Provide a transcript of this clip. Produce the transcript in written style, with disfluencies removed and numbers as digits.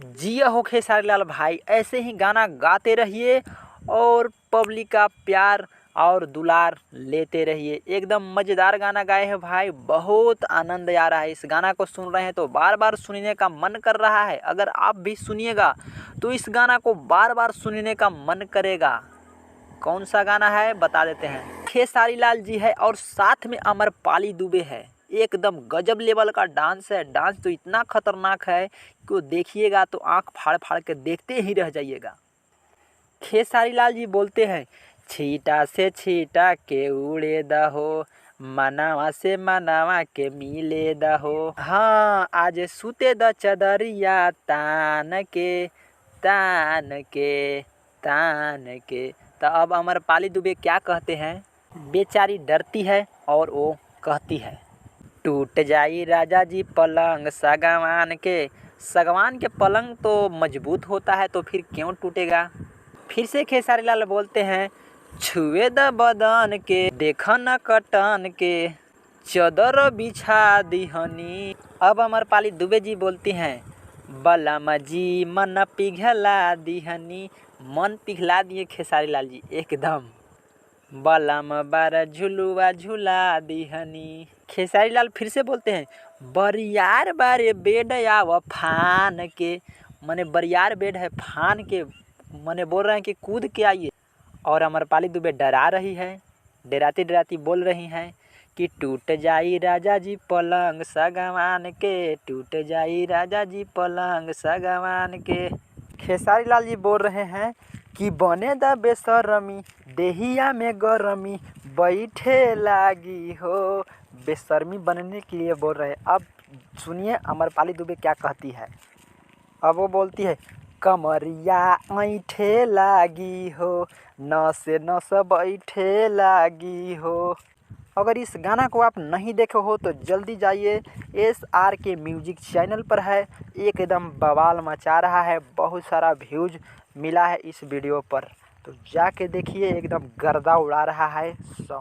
जिया हो खेसारी लाल भाई, ऐसे ही गाना गाते रहिए और पब्लिक का प्यार और दुलार लेते रहिए। एकदम मज़ेदार गाना गाए हैं भाई, बहुत आनंद आ रहा है। इस गाना को सुन रहे हैं तो बार बार सुनने का मन कर रहा है। अगर आप भी सुनिएगा तो इस गाना को बार बार सुनने का मन करेगा। कौन सा गाना है बता देते हैं। खेसारी लाल जी है और साथ में अमरपाली दुबे है। एकदम गजब लेवल का डांस है। डांस तो इतना खतरनाक है कि देखिएगा तो आंख फाड़ फाड़ के देखते ही रह जाइएगा। खेसारी लाल जी बोलते हैं, छीटा से छीटा के उड़े दहो, मनावा से मनावा के मिले दहो। हाँ, आज सुते द चदरिया तान के तान के तान के। तो अब अमरपाली दुबे क्या कहते हैं, बेचारी डरती है और वो कहती है, टूट जाई राजा जी पलंग सागवान के। सागवान के पलंग तो मजबूत होता है तो फिर क्यों टूटेगा। फिर से खेसारी लाल बोलते हैं, छुए द बदन के देखा न कटन के, चदर बिछा दिहनी। अब अमरपाली दुबे जी बोलती हैं, बलम जी मन पिघला दिहनी। मन पिघला दिए खेसारी लाल जी एकदम। बलम बार झुलुआ झुला दिहनी। खेसारी लाल फिर से बोलते हैं, बरियार बारे बेड आव फान के। मने बरियार बेड है फान के, मने बोल रहे हैं कि कूद के आइए। और अमरपाली दुबे डरा रही है, डराती डराती बोल रही हैं कि टूट जाई राजा जी पलंग सागवान के, टूट जाई राजा जी पलंग सागवान के। खेसारी लाल जी बोल रहे हैं कि बने द बेशरमी देहिया में गरमी बैठे लागी हो। बेशर्मी बनने के लिए बोल रहे हैं। अब सुनिए अमरपाली दुबे क्या कहती है। अब वो बोलती है, कमरिया ऐठे लागी हो, नस नस बैठे लागी हो। अगर इस गाना को आप नहीं देखे हो तो जल्दी जाइए, SRK म्यूजिक चैनल पर है। एकदम बवाल मचा रहा है, बहुत सारा व्यूज मिला है इस वीडियो पर, तो जाके देखिए, एकदम गर्दा उड़ा रहा है।